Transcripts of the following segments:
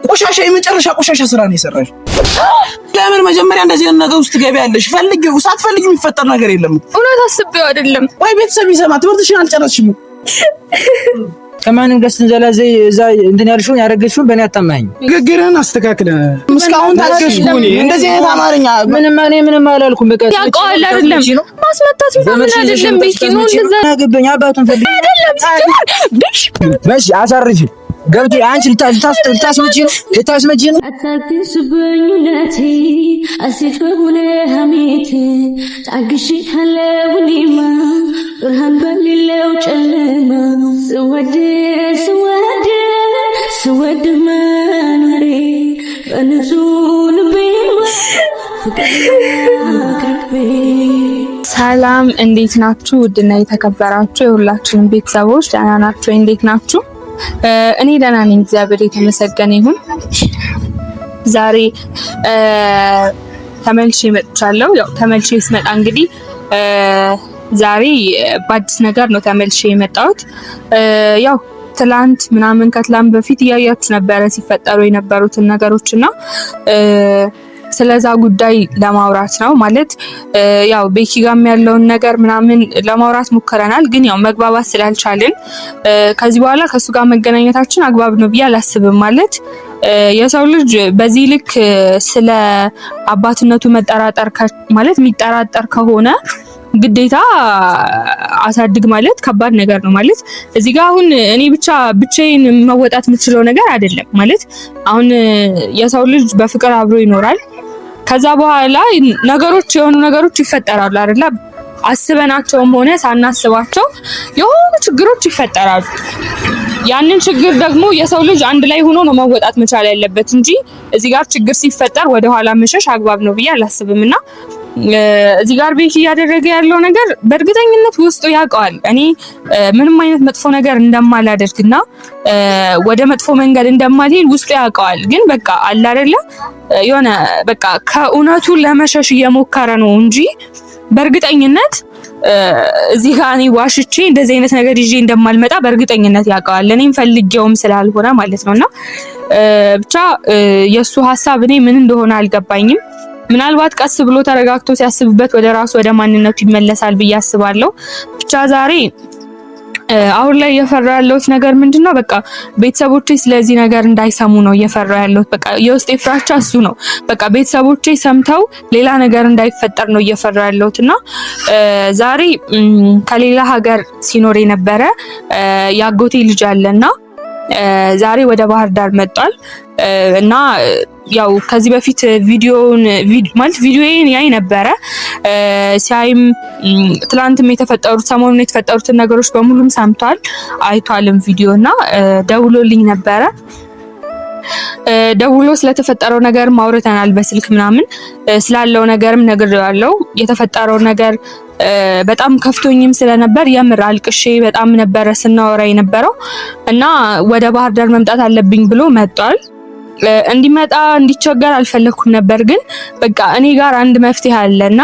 ቆሻሻ የመጨረሻ ቆሻሻ ስራ ነው የሰራሽ። ለምን መጀመሪያ እንደዚህ ነገር ውስጥ ትገቢያለሽ? ፈልጊው፣ ሳትፈልጊ የሚፈጠር ነገር የለም። እውነት አስቤው አይደለም ወይ ቤተሰብ ይሰማ። ትምህርትሽን አልጨረስሽም። ከማንም ጋር ስትንዘላዘ እዛ እንትን ያልሽውን ያረገሽውን በእኔ አታማኝ። ንግግርህን አስተካክለ። እስካሁን ታገስኩኝ። እንደዚህ አይነት አማርኛ ምንም አላልኩም። በቃ ያውቀዋል አይደለም ማስመታት ምናምን አይደለም። ቤት ነው እንደዛ ገበኛ አባቱን ፈልግ አይደለም በሽ አሳርፊ ገብቶ አንቺ ልታስመጪ ነው አታግሽብኝነቴ አሲፈቡነ ሐሜቴ ታግሽ ሐለውኒማ ብርሃን በሌለው ጨለማ ስወድ መኖሬ በንጹህ ልቤ ሰላም፣ እንዴት ናችሁ? ውድና የተከበራችሁ የሁላችንም ቤተሰቦች ደህና ናችሁ? እንዴት ናችሁ? እኔ ደህና ነኝ፣ እግዚአብሔር የተመሰገነ ይሁን። ዛሬ ተመልሼ መጥቻለሁ። ያው ተመልሼ ስመጣ እንግዲህ ዛሬ በአዲስ ነገር ነው ተመልሼ የመጣሁት። ያው ትላንት ምናምን ከትላንት በፊት እያያችሁ ነበረ ሲፈጠሩ የነበሩትን ነገሮችና ስለዛ ጉዳይ ለማውራት ነው ማለት ያው ቤኪ ጋም ያለውን ነገር ምናምን ለማውራት ሞክረናል፣ ግን ያው መግባባት ስላልቻልን ከዚህ በኋላ ከሱ ጋር መገናኘታችን አግባብ ነው ብዬ አላስብም። ማለት የሰው ልጅ በዚህ ልክ ስለ አባትነቱ መጠራጠር ማለት የሚጠራጠር ከሆነ ግዴታ አሳድግ ማለት ከባድ ነገር ነው። ማለት እዚህ ጋር አሁን እኔ ብቻዬን መወጣት የምችለው ነገር አይደለም። ማለት አሁን የሰው ልጅ በፍቅር አብሮ ይኖራል። ከዛ በኋላ የሆኑ ነገሮች ይፈጠራሉ አይደለ? አስበናቸውም ሆነ ሳናስባቸው የሆኑ ችግሮች ይፈጠራሉ። ያንን ችግር ደግሞ የሰው ልጅ አንድ ላይ ሆኖ ነው መወጣት መቻል ያለበት እንጂ እዚህ ጋር ችግር ሲፈጠር ወደ ኋላ መሸሽ አግባብ ነው ብዬ አላስብምና እዚህ ጋር ቤኪ እያደረገ ያለው ነገር በእርግጠኝነት ውስጡ ያውቀዋል። እኔ ምንም አይነት መጥፎ ነገር እንደማላደርግና ወደ መጥፎ መንገድ እንደማልሄድ ውስጡ ያውቀዋል። ግን በቃ አለ አይደለ የሆነ በቃ ከእውነቱ ለመሸሽ እየሞከረ ነው እንጂ በእርግጠኝነት እዚህ ጋር እኔ ዋሽቼ እንደዚህ አይነት ነገር ይዤ እንደማልመጣ በእርግጠኝነት ያውቀዋል። እኔም ፈልጌውም ስላልሆነ ማለት ነውና ብቻ የሱ ሐሳብ እኔ ምን እንደሆነ አልገባኝም። ምናልባት ቀስ ብሎ ተረጋግቶ ሲያስብበት ወደ ራሱ ወደ ማንነቱ ይመለሳል ብዬ አስባለሁ። ብቻ ዛሬ አሁን ላይ እየፈራ ያለሁት ነገር ምንድነው? በቃ ቤተሰቦቼ ስለዚህ ነገር እንዳይሰሙ ነው እየፈራ ያለሁት። በቃ የውስጤ ፍራቻ እሱ ነው። በቃ ቤተሰቦቼ ሰምተው ሌላ ነገር እንዳይፈጠር ነው እየፈራ ያለሁትና ዛሬ ከሌላ ሀገር ሲኖር የነበረ ያጎቴ ልጅ አለና ዛሬ ወደ ባህር ዳር መጥቷል እና ያው ከዚህ በፊት ቪዲዮዬን ያይ ነበረ። ሲያይም ትላንትም ሰሞኑን የተፈጠሩትን ነገሮች በሙሉም ሰምቷል፣ አይቷልም ቪዲዮና ደውሎልኝ ነበረ። ደውሎ ስለተፈጠረው ነገር ማውረተናል በስልክ ምናምን ስላለው ነገርም ነግሬዋለሁ። የተፈጠረው ነገር በጣም ከፍቶኝም ስለነበር የምር አልቅሼ በጣም ነበረ ስናወራ የነበረው እና ወደ ባህር ዳር መምጣት አለብኝ ብሎ መጥቷል። እንዲመጣ እንዲቸገር አልፈለኩም ነበር፣ ግን በቃ እኔ ጋር አንድ መፍትሄ አለና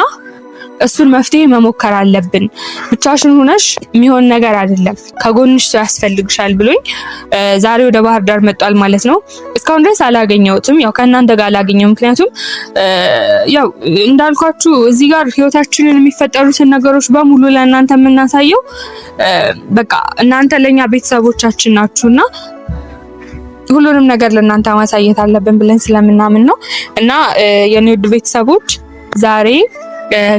እሱን መፍትሄ መሞከር አለብን። ብቻሽን ሆነሽ የሚሆን ነገር አይደለም፣ ከጎንሽ ሰው ያስፈልግሻል ብሎኝ ዛሬ ወደ ባህር ዳር መጥቷል ማለት ነው። እስካሁን ድረስ አላገኘሁትም፣ ያው ከእናንተ ጋር አላገኘሁም። ምክንያቱም ያው እንዳልኳችሁ እዚህ ጋር ህይወታችንን የሚፈጠሩትን ነገሮች በሙሉ ለእናንተ የምናሳየው በቃ እናንተ ለኛ ቤተሰቦቻችን ናችሁና ሁሉንም ነገር ለእናንተ ማሳየት አለብን ብለን ስለምናምን ነው። እና የኔ ውድ ቤተሰቦች ዛሬ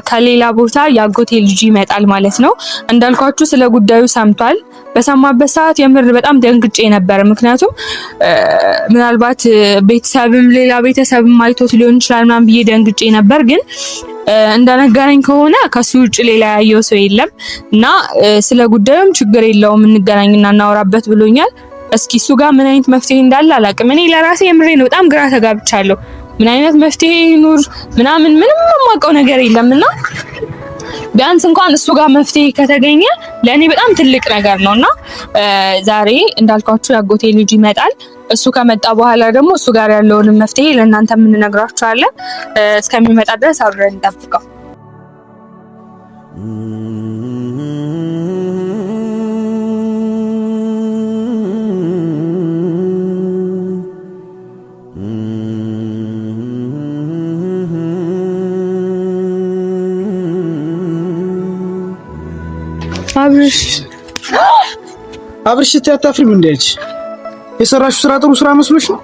ከሌላ ቦታ ያጎቴ ልጅ ይመጣል ማለት ነው። እንዳልኳችሁ ስለ ጉዳዩ ሰምቷል። በሰማበት ሰዓት የምር በጣም ደንግጬ ነበር። ምክንያቱም ምናልባት ሌላ ቤተሰብም አይቶት ሊሆን ይችላል ምናምን ብዬ ደንግጬ ነበር። ግን እንደነገረኝ ከሆነ ከሱ ውጭ ሌላ ያየው ሰው የለም እና ስለ ጉዳዩም ችግር የለውም እንገናኝና እናወራበት ብሎኛል። እስኪ እሱ ጋር ምን አይነት መፍትሄ እንዳለ አላውቅም። እኔ ለራሴ የምሬ ነው በጣም ግራ ተጋብቻለሁ። ምን አይነት መፍትሄ ይኑር ምናምን ምንም የማውቀው ነገር የለምና ቢያንስ እንኳን እሱ ጋር መፍትሄ ከተገኘ ለእኔ በጣም ትልቅ ነገር ነውና ዛሬ እንዳልኳችሁ ያጎቴ ልጅ ይመጣል። እሱ ከመጣ በኋላ ደግሞ እሱ ጋር ያለውን መፍትሄ ለእናንተ የምንነግራችኋለን። እስከሚመጣ ድረስ አብረን እንጠብቀው። አብርሽ አታፍሪም እንዴ? የሰራሽው ስራ ጥሩ ስራ መስሎሽ ነው?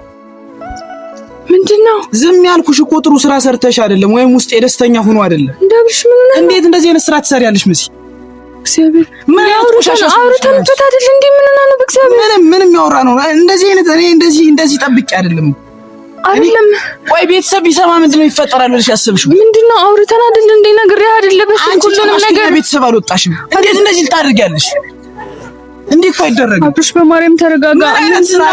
ምንድነው? ዝም ያልኩሽ እኮ ጥሩ ስራ ሰርተሽ አይደለም ወይም ውስጥ የደስተኛ ሆኖ አይደለም። እንደብሽ ምን ነው? እንዴት እንደዚህ አይነት ስራ ትሰሪያለሽ? መሲ እግዚአብሔር ምን ያወራሽ? አውርተን ተታደል እንዴ? ምን ነው በእግዚአብሔር ምንም ያወራ ነው። እንደዚህ አይነት እኔ እንደዚህ ጠብቄ አይደለም። ቆይ ቤተሰብ ቢሰማ ምንድነው ይፈጠራል ብለሽ ያሰብሽው? ምንድነው? አውርተን አይደል እንዴ? ነገር አይደለ በስልክ ሁሉንም ነገር ቤተሰብ አልወጣሽም። እንዴት እንደዚህ ታደርጊያለሽ? እንዴ እኮ አይደረግም። አብርሽ በማርያም ተረጋጋ።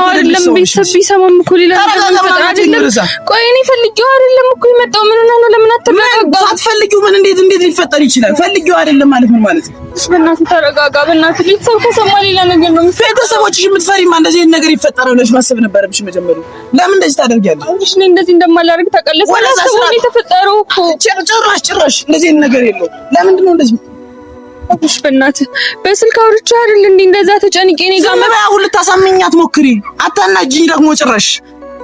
አይደለም ቤተሰብ ቢሰማም እኮ ሌላ ነገር አይደለም። ቆይ እኔ ፈልጌው አይደለም እኮ የመጣው። ምን ሆነ ነው? ለምን አትረጋጋ? ሳትፈልጊው ምን እንዴት ሊፈጠር ይችላል? ፈልጌው አይደለም ማለት ምን ማለት ነው? በእናትህ ተረጋጋ። በእናትህ ቤተሰብ ከሰማ ሌላ ነገር ነው። ቤተሰቦችሽ የምትፈሪማ እንደዚህ አይነት ነገር ይፈጠራል ብለሽ ማሰብ ነበረብሽ መጀመሪያ። ለምን እንደዚህ ታደርጊያለሽ? አብርሽ እኔ እንደዚህ እንደማላደርግ ታውቃለህ። ስለዚህ የተፈጠረው እኮ ጭራሽ እንደዚህ አይነት ነገር የለውም። ለምንድን ነው እንደዚህ? አብርሽ በእናትህ በስልክ አውርቼ አይደል እንዴ? እንደዛ ተጨንቄ እኔ ጋር አሁን ልታሳምኛት ሞክሪ። አታናጂኝ ደግሞ ጭራሽ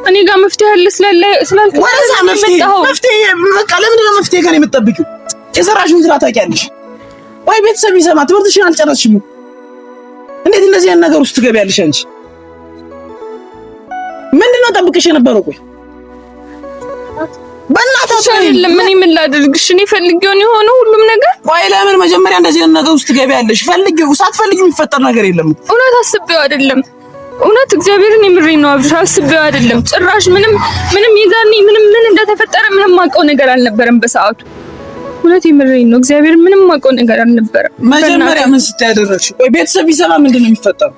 እኔ ጋር መፍትሄ አለ ስላልኩ ወይስ መፍትሄ በቃ ለምንድን ነው መፍትሄ ከኔ የምትጠብቂው? የሰራሽውን ስራ ታውቂያለሽ ወይ? ቤተሰብ ይሰማ ትምህርትሽን አልጨረስሽም። እንዴት እንደዚህ አይነት ነገር ውስጥ ትገቢያለሽ አንቺ? ምንድነው ጠብቀሽ የነበረው? ቆይ በእናትሽ አይደለም ምን ላድርግሽ? እኔ ፈልጌው ነው የሆነው ሁሉም ነገር። ቆይ ለምን መጀመሪያ እንደዚህ አይነት ነገር ውስጥ ትገቢያለሽ? ፈልጌው ሳትፈልጊው የሚፈጠር ነገር የለም። እውነት አስቤው አይደለም። እውነት እግዚአብሔርን የምሬን ነው አብርሽ፣ አስቤው አይደለም ጭራሽ። ምንም ይዛኔ ምን እንደተፈጠረ ምንም ማውቀው ነገር አልነበረም በሰዓቱ። እውነት የምሬን ነው እግዚአብሔር፣ ምንም ማውቀው ነገር አልነበረም። መጀመሪያ ምን ስታደርግሽ? ቆይ ቤተሰብ ቢሰማ ምንድነው የሚፈጠረው?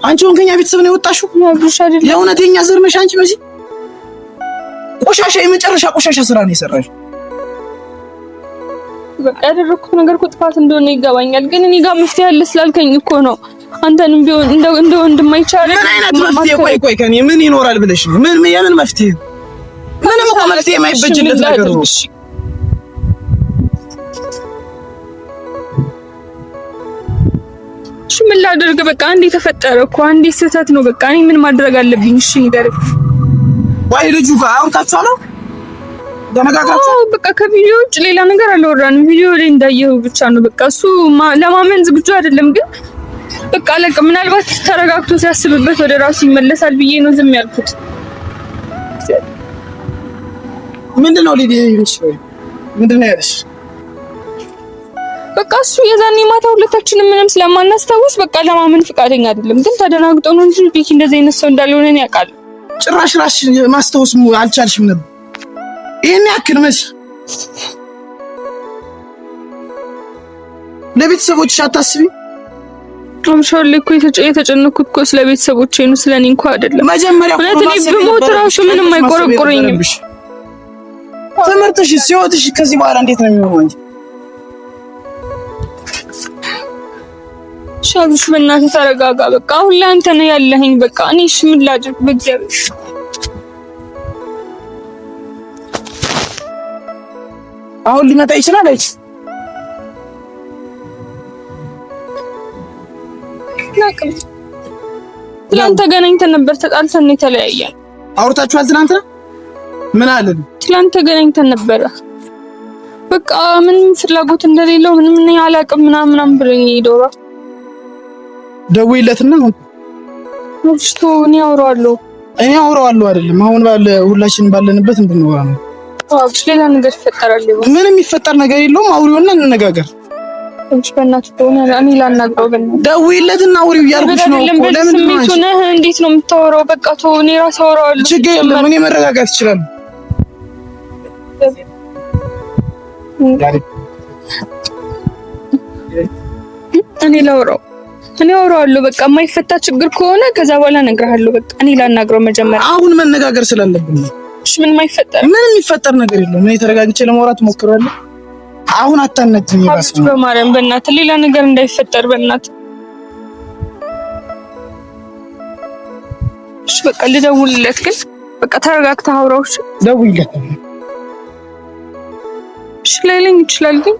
አንቺ ወንከኛ ቤተሰብ ነው የወጣሽው አብርሽ አይደለም። የእውነተኛ ዘር ነሽ አንቺ መሲ። ቆሻሻ የመጨረሻ ቆሻሻ ስራ ነው የሰራሽ። በቃ ያደረኩት ነገር እኮ ጥፋት እንደሆነ ይገባኛል፣ ግን እኔ ጋር መፍትሄ አለ ስላልከኝ እኮ ነው። አንተንም ቢሆን እንደ ወንድም አይቻልም። ምን አይነት መፍትሄ? ቆይ ከኔ ምን ይኖራል ብለሽ ነው? የምን መፍትሄ? ምንም እኮ መፍትሄ የማይበጅለት ነገር ነው። እሺ ምን ላድርግ? በቃ አንዴ ተፈጠረ እኮ አንዴ ስህተት ነው። በቃ እኔ ምን ማድረግ አለብኝ? እሺ ንገረኝ። ወይ ልጁ ጋር አውርታችኋል? ደነጋግራችሁ? በቃ ከቪዲዮ ውጭ ሌላ ነገር አላወራንም። ቪዲዮ ላይ እንዳየው ብቻ ነው። በቃ እሱ ለማመን ዝግጁ አይደለም። ግን በቃ ለቀ ምናልባት ተረጋግቶ ሲያስብበት ወደ ራሱ ይመለሳል ብዬ ነው ዝም ያልኩት። ምንድነው ምንድነው ያለሽ? በቃ እሱ የዛኔ ማታ ሁለታችንም ምንም ስለማናስታውስ በቃ ለማመን ፍቃደኛ አይደለም። ግን ተደናግጦ ነው እንጂ ቢኪ እንደዚህ አይነት ሰው እንዳልሆነ ነው ያውቃል። ጭራሽ ማስታወስ አልቻልሽም ነበር ይሄን ያክል መሲ። ለቤተሰቦችሽ አታስቢ? አምሻው ለኮ የተጨነኩት እኮ ስለ ቤተሰቦቼ ነው፣ ስለኔ እንኳን አይደለም። መጀመሪያ እኔ በሞት ራሱ ምንም አይቆረቆረኝም። ትምህርትሽ ሲወጥሽ ከዚህ በኋላ እንዴት ነው የሚሆነው እንጂ? ሻብሽ በእናትህ ተረጋጋ። በቃ አሁን ለአንተ ነው ያለኸኝ። በቃ እኔ እሺ ምን ላድርግ? በእግዚአብሔር አሁን ሊመጣ ይችላል አይች ናቅም። ትናንት ተገናኝተን ነበር፣ ተጣልተን ነው የተለያየን። አውርታችኋል ትናንት? ምን አለን? ትናንት ተገናኝተን ነበር። በቃ ምንም ፍላጎት እንደሌለው ምንም እኔ አላውቅም ምናምን ብለኝ ሄደው ደውይለትና ወጭቶ እኔ አወራዋለሁ አይደለም። አሁን ሁላችንም ባለንበት እንድንወራ ነው። አብሽ ሌላ ነገር ይፈጠራል። ምንም ይፈጠር ነገር የለውም። አውሪውና እንነጋገር። እሺ በእናትህ ደውና እኔ ላናግረው። ደውይለትና አውሪው እያልኩሽ ነው እኮ። ለምን ነው እንዴት ነው የምታወራው? በቃ ተው፣ እኔ ራሴ አወራዋለሁ። ችግር የለም። እኔ መረጋጋት ይችላል። እኔ አወራዋለሁ። በቃ የማይፈታ ችግር ከሆነ ከዛ በኋላ እነግርሃለሁ። በቃ እኔ ላናግረው መጀመሪያ። አሁን መነጋገር ስላለብን ነው። እሺ ምንም የሚፈጠር ነገር የለም። እኔ ተረጋግቼ ለማውራት እሞክራለሁ። አሁን አታነግኝ ይባስ ነው። በማርያም በእናትህ ሌላ ነገር እንዳይፈጠር በእናትህ። እሺ በቃ ልደውልለት። ግን በቃ ተረጋግተህ አውራው። እሺ ደውይለት። እሺ ላይለኝ ይችላል ግን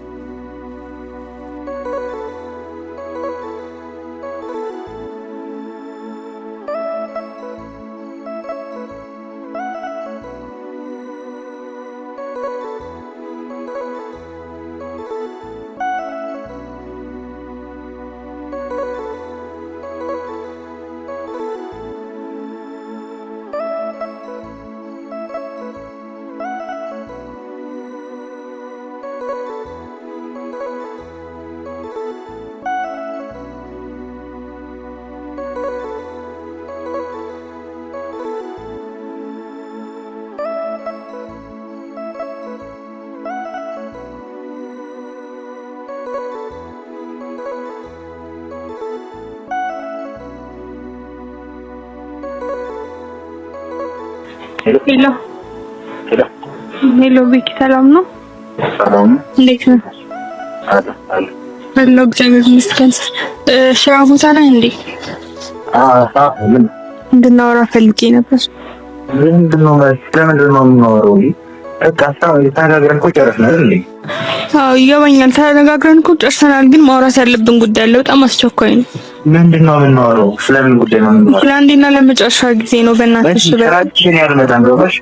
ሄሎ ሄሎ፣ ቤኪ ሰላም ነው? ሰላም እንዴት ነህ? ሄሎ፣ እግዚአብሔር ይመስገን። ስራ ቦታ ላይ እንዴ? ምን እንድናወራ ፈልጌ ነበር። ለምንድን ነው የምናወራው? በቃ ተነጋግረን እኮ ጨርሰናል እንዴ? አዎ ይገባኛል፣ ተነጋግረን እኮ ጨርሰናል። ግን ማውራት ያለብን ጉዳይ አለ፣ በጣም አስቸኳይ ነው። ምንድን ነው የምናወራው? ስለምን ጉዳይ ነው የምናወራው? ለአንዴና ለመጨረሻ ጊዜ ነው። በእናትህ ስራችን ያልመጣን ገባሽ?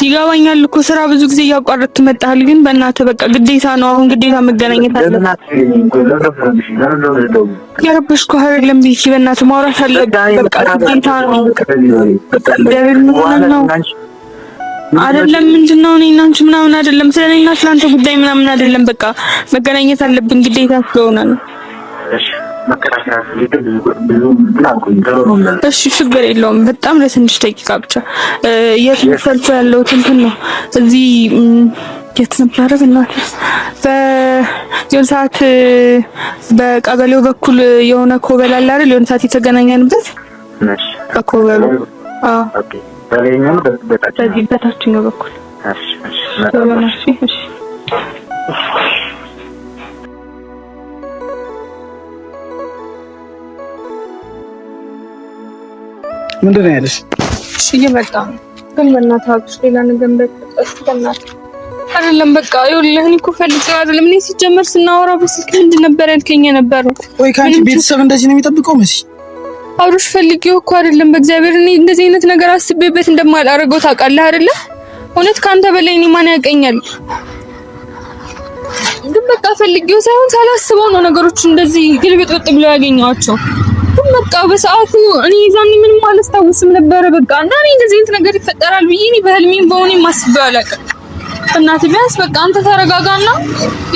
ይገባኛል እኮ ስራ ብዙ ጊዜ እያቋረጥክ መጣሃል። ግን በእናትህ በቃ ግዴታ ነው፣ አሁን ግዴታ መገናኘት አለብን። ያረበሽኩህ አይደለም ቤኪ፣ በእናትህ ማውራት አለብን። በቃ ግዴታ ነው። አይደለም ምንድን ነው እኔና አንቺ ምናምን አይደለም፣ ስለኔና ስለአንተ ጉዳይ ምናምን አይደለም። በቃ መገናኘት አለብን ግዴታ ስለሆነ ነው። እሺ ችግር የለውም። በጣም ለትንሽ ደቂቃ ብቻ እየተፈልፈ ያለው እንትን ነው። እዚህ የት ነበረ በእናትህ? የሆነ ሰዓት በቀበሌው በኩል የሆነ ኮበል አለ አይደል? የሆነ ሰዓት የተገናኘንበት በኮበሉ። ኦኬ በዚህ በታችኛው በኩል ምንድን ነው ያለሽ? እሺ እየመጣ ነው። ግን በእናትህ አብሽ ሌላ ነገር እንዳትጠጣሽ በእናትህ። አይደለም በቃ ይኸውልህ፣ እኔ እኮ ፈልጌው አይደለም። እኔ ሲጀመር ስናወራ በስልክ ምንድን ነበር ያልከኝ የነበረው? ወይ ከአንቺ ቤተሰብ እንደዚህ ነው የሚጠብቀው መሲ? አብሮሽ ፈልጌው እኮ አይደለም። በእግዚአብሔር እኔ እንደዚህ አይነት ነገር አስቤበት እንደማላደርገው ታውቃለህ አይደለ? እውነት ካንተ በላይ እኔ ማን ያውቀኛል? ግን በቃ ፈልጌው ሳይሆን ሳላስበው ነው ነገሮች እንደዚህ ግልብጥብጥ ብለው ያገኘኋቸው። ግን በቃ በሰዓቱ እኔ ዛኔ ምንም አላስታውስም ነበረ። በቃ እና እኔ እንደዚህ አይነት ነገር ይፈጠራል ብዬ እኔ በህልሜም በሆኔም አስቤው አላውቅም። እናትህ ቢያንስ በቃ አንተ ተረጋጋና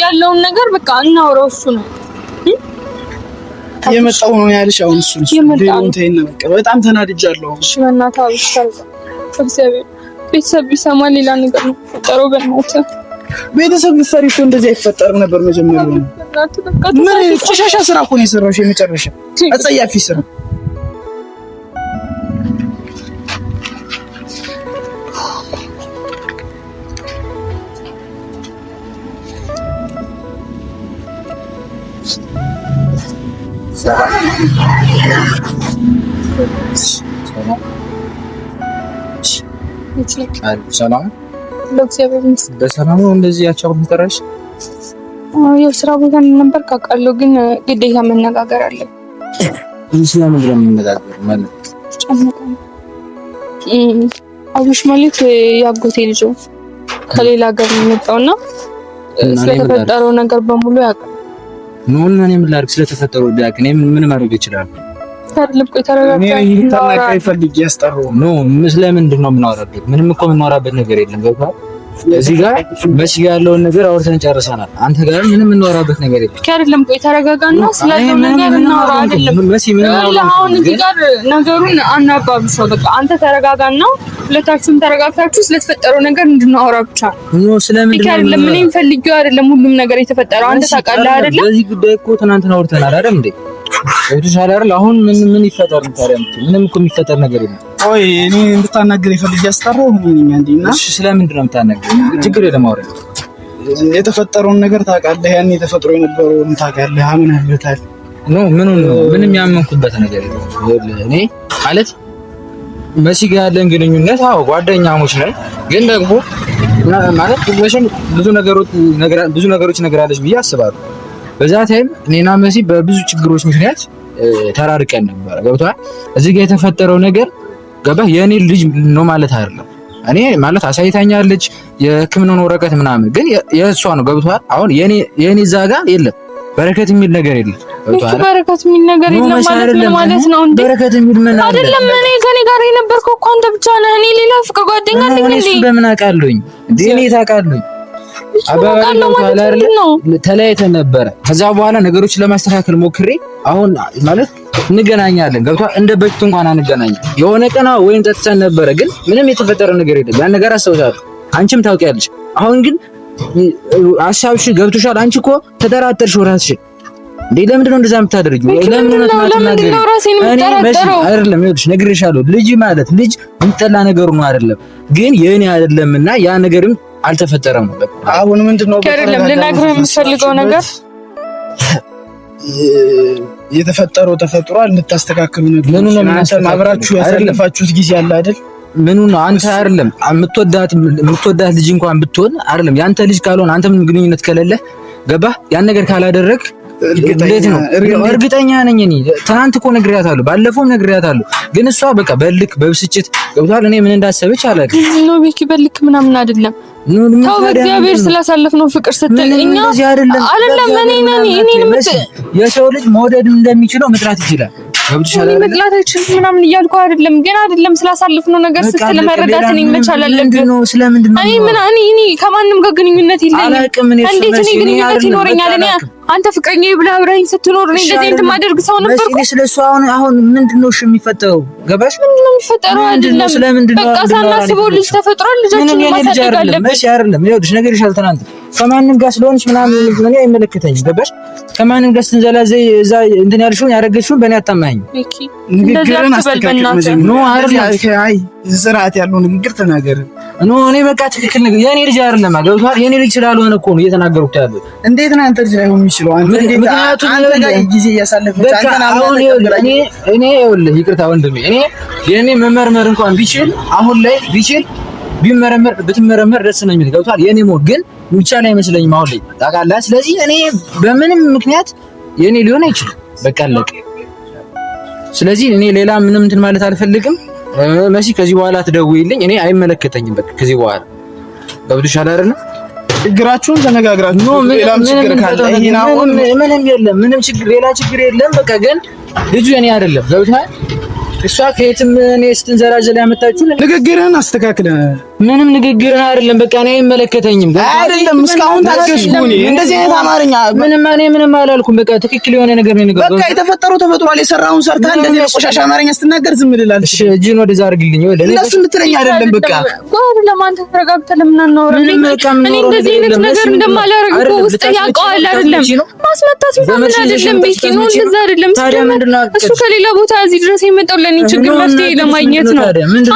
ያለውን ነገር በቃ እናውራው። እሱ ነው የመጣው ነው ያልሽ? አሁን እሱ ነው በቃ በጣም ተናድጃለሁ። እሺ በእናትህ አብሽታል። እግዚአብሔር ቤተሰብ ቢሰማ ሌላ ነገር ነው የሚፈጠረው። በእናትህ ቤተሰብ ቢፈሪ እኮ እንደዚህ አይፈጠርም ነበር መጀመሪያ ነው። ምን ቆሻሻ ስራ እኮ ነው የሰራሽ፣ የመጨረሻ አጸያፊ ስራ። ሰላም በሰላም ነው። እንደዚህ ያቻው ምትጠራሽ? የስራ ቦታ ነበር ካቃለው፣ ግን ግዴታ መነጋገር አለብን። ስለምን ነው የምንነጋገር ማለት? አብሽ ማለት ያጎቴ ልጅ ከሌላ ሀገር ነው የመጣውና ስለተፈጠረው ነገር በሙሉ ያውቃል። ነው እና እኔ ምን ላድርግ? ስለተፈጠረው ቢያውቅ እኔ ምን ማድረግ ይችላል? ታድልብ ቆይ ተረጋጋ። እኔ ታናቀይ ፈልግ ያስጠራው ነው። ስለምንድን ነው የምናወራበት? ምንም እኮ የምናወራበት ነገር የለም። ገባ? እዚህ ጋር መሲ ጋር ያለውን ነገር አውርተን ጨርሰናል። አንተ ጋር ምንም የምናወራበት ነገር የለም። አይደለም ቆይ ተረጋጋና ስላለው ነገር እናወራ። አይደለም መሲ ምን አሁን እዚህ ጋር ነገሩን አናባብሰው። በቃ አንተ ተረጋጋና ሁለታችሁም ተረጋግታችሁ ስለተፈጠረው ነገር እንድናወራ ብቻ ነው። ስለምንድን ነው አይደለም ምንም ፈልጌው አይደለም ሁሉም ነገር የተፈጠረው። አንተ ታውቃለህ አይደለም? በዚህ ጉዳይ እኮ ትናንትና አውርተናል አይደል እንዴ? ወጥቷል አይደል? አሁን ምን ይፈጠር ታዲያ? ምንም እኮ የሚፈጠር ነገር የለም። ኦይ እኔ እንድታናገር ይፈልግ ያስጠራው ምን ነኝ አንዴና። እሺ ስለምንድን ነው የምታናገር? ችግር የለም አውራ። የተፈጠረውን ነገር ታውቃለህ? ያኔ ተፈጥሮ የነበረውን ታውቃለህ? አምነህበታል? ምንም ያመንኩበት ነገር የለም። እኔ ማለት መሲ ጋር ያለን ግንኙነት አዎ ጓደኛሞች ነን፣ ግን ደግሞ ማለት ብዙ ነገሮች ነገራለች ብዬ አስባለሁ። በዛ ታይም እኔና መሲ በብዙ ችግሮች ምክንያት ተራርቀን ነበር። ገብቶሃል? እዚህ ጋር የተፈጠረው ነገር ገባህ? የኔ ልጅ ነው ማለት አይደለም። እኔ ማለት አሳይታኛለች የሕክምናውን ወረቀት ምናምን፣ ግን የእሷ ነው። ገብቶሃል? አሁን የኔ እዛ ጋር የለም። በረከት የሚል ነገር የለም። ገብቶሃል? በረከት የሚል ነገር የለም ማለት ነው እንዴ? በረከት የሚል ምን አለ? አይደለም እኔ ከኔ ጋር የነበርከው እኮ አንተ ብቻ ነህ። እኔ ሌላ ፍቅር ጓደኛ አለኝ እንዴ? እኔ በምን አውቃለሁኝ? እኔ ታውቃለሁኝ ተለያይተን ነበረ። ከዛ በኋላ ነገሮችን ለማስተካከል ሞክሬ አሁን ማለት እንገናኛለን። ገብቶሃል? እንደ በፊቱ እንኳን አንገናኝም። የሆነ ቀን ወይን ጠጥተን ነበረ፣ ግን ምንም የተፈጠረ ነገር የለም። ያን ነገር አስታውሳለሁ፣ አንቺም ታውቂያለሽ። አሁን ግን ሀሳብሽ ገብቶሻል። አንቺ እኮ ተጠራጠርሽ ራስሽን ለምንድን ነው እንደዛ የምታደርጊው? ለምን ነው ለምንድን ነው ራሴን የምጠራጠረው? አይደለም ይኸውልሽ ነግሬሻለሁ። ልጅ ማለት ልጅ የሚጠላ ነገር ነው አይደለም፣ ግን የኔ አይደለምና ያ ነገርም አልተፈጠረም ነው። በቃ አሁን ምንድነው አይደለም ልነግርህ የምፈልገው ነገር የተፈጠረው ተፈጥሯል። ልታስተካክሉ ነው። ምኑ ነው እናንተ አብራችሁ ያሳለፋችሁት ጊዜ አለ አይደል? ምኑ ነው አንተ አይደለም የምትወዳት ልጅ እንኳን ብትሆን አይደለም ያንተ ልጅ ካልሆነ አንተ ምን ግንኙነት ከሌለ ገባህ? ያን ነገር ካላደረግ እንዴት ነው? እርግጠኛ ነኝ እኔ ትናንት እኮ ነግሬያታለሁ፣ ባለፈውም ነግሬያታለሁ። ግን እሷ በቃ በልክ በብስጭት ገብቷል። እኔ ምን እንዳሰበች አላውቅም። ነው ቤኪ በልክ ምናምን አይደለም። ታው በእግዚአብሔር ስላሳለፍነው ፍቅር ስትል እኛ አይደለም እኔ የሰው ልጅ መውደድ እንደሚችለው መጥራት ይችላል። ገብቶሻል አይደል? መጥላት አይችልም ምናምን እያልኩ አይደለም፣ ግን አይደለም ስላሳለፍነው ነገር ስትል መረዳት እኔ መቻል አለብኝ። ስለምንድን ነው እኔ ከማንም ጋር ግንኙነት የለኝም። እንዴት እኔ ግንኙነት ይኖረኛል? እኔ አንተ ፍቅረኛ ብለህ አብረኸኝ ስትኖር እኔ እንደዚህ እንትን ማደርግ ሰው ነበርኩ? ስለሱ አሁን ምንድነው የሚፈጠረው? ገባሽ? ምንድነው የሚፈጠረው? አይደለም በቃ ሳናስበው ልጅ ተፈጥሯል። ልጃችን ማሳደግ አለብን። እሺ አይደለም ይኸውልሽ ነገር ይሻል ትናንት ከማንም ጋር ስለሆንሽ ምናምን እኔ አይመለከተኝም። ገባሽ? ከማንም ጋር ስትንዘላዘይ እዛ እንትን ያልሽውን ያረገችውን በእኔ አታማኝ። ንግግርን አስተካክል መጀመሪያ። አይ ስርዓት ያለው ንግግር ተናገር። እኔ በቃ ትክክል ነገር የኔ ልጅ አይደለም ገብቶሃል? የኔ ልጅ ስላልሆነ እኮ ነው እየተናገሩት ያለው። እንዴት ነው አንተ ልጅ ላይ ሆኖ የሚችለው? አንተ ጋር ጊዜ እያሳለፈች እኔ ይኸውልህ ይቅርታ ወንድሜ፣ እኔ የኔ መመርመር እንኳን ቢችል አሁን ላይ ቢችል ብትመረመር ደስ ነው የሚል ገብቶሃል? የኔ ሞት ግን የሚቻል አይመስለኝም አሁን ላይ ታውቃለህ። ስለዚህ እኔ በምንም ምክንያት የኔ ሊሆን አይችልም። በቃ አለቀ። ስለዚህ እኔ ሌላ ምንም እንትን ማለት አልፈልግም። መሲ ከዚህ በኋላ ትደውይልኝ፣ እኔ አይመለከተኝም። በቃ ከዚህ በኋላ ገብቶሻል አይደል? ችግራችሁን ተነጋግራችሁ ሌላም ችግር ካለ ይሄን አሁን ምንም ችግር ሌላ ችግር የለም። በቃ ግን ልጁ የኔ አይደለም ገብቶሃል? እሷ ከየትም እኔ ስትንዘራዘል ያመጣችሁ ንግግርህን አስተካክለህ ምንም ንግግር አይደለም። በቃ እኔ አይመለከተኝም። አይደለም እስካሁን ታገስኩኝ። እንደዚህ አይነት አማርኛ ምንም አላልኩም። በቃ ትክክል የሆነ ነገር ነው ንገር። በቃ የተፈጠረው ተፈጥሯል። የሰራውን ሰርታ እንደዚህ ቆሻሻ አማርኛ ስትናገር ዝም ልላል። እሺ እጅን ወደዛ አድርግልኝ። ወይ ለሱ ልትለኝ አይደለም። በቃ ቆይ ለማን ተረጋግተህ ለምን አናወራ? እኔ እንደዚህ አይነት ነገር እንደማላረግ እኮ ውስጥ ያውቀዋል አይደለም? ማስመጣት ምናምን አይደለም። ቤኪ ነው እንደዛ አይደለም። እሱ ከሌላ ቦታ እዚህ ድረስ የመጣው ለኔ ችግር መፍትሄ ለማግኘት ነው።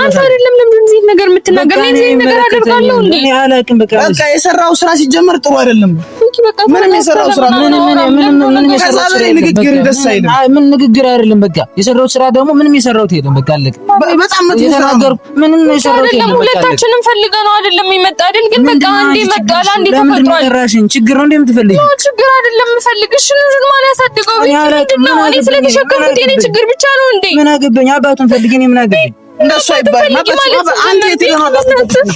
አንተ አይደለም ለምን እዚህ ነገር የምትናገር? እዚህ ነገር አደርጋለሁ እንዴ? እኔ አላውቅም። በቃ የሰራው ስራ ሲጀመር ጥሩ አይደለም። ምንም የሰራው ስራ ምንም የሰራው ስራ ንግግር ደስ አይልም። ምን ንግግር አይደለም። በቃ የሰራው ስራ ደግሞ ምንም የሰራው የለም። በቃ አለቀ። በጣም የተናገርኩ ምንም የሰራው የለም። ሁለታችንም ፈልገነው አይደለም ይመጣ አይደል? ግን በቃ አንዴ መጣላ አንዴ ተፈጥሯል። ራሽን ችግር ነው እንዴ የምትፈልጊው? ችግር አይደለም የምፈልግሽ። ልጅን ማን ያሳድገው? እኔ ስለተሸከምኩት የኔ ችግር ብቻ ነው እንዴ? ምን አገባኝ? አባቱን ፈልጊ። እኔ ምን አገባኝ? እንደሱ አይባልም። አንተ የተለማመጥኩት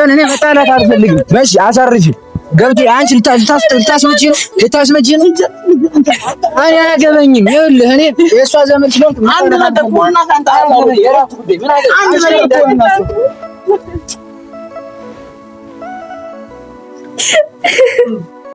እኔ መጣላት አልፈልግም። እሺ አሳርፊ ገብቶ አንቺ ልታስመጪ ነው። እኔ አያገባኝም። ይኸውልህ እኔ የእሷ ዘመድ ስለሆንኩ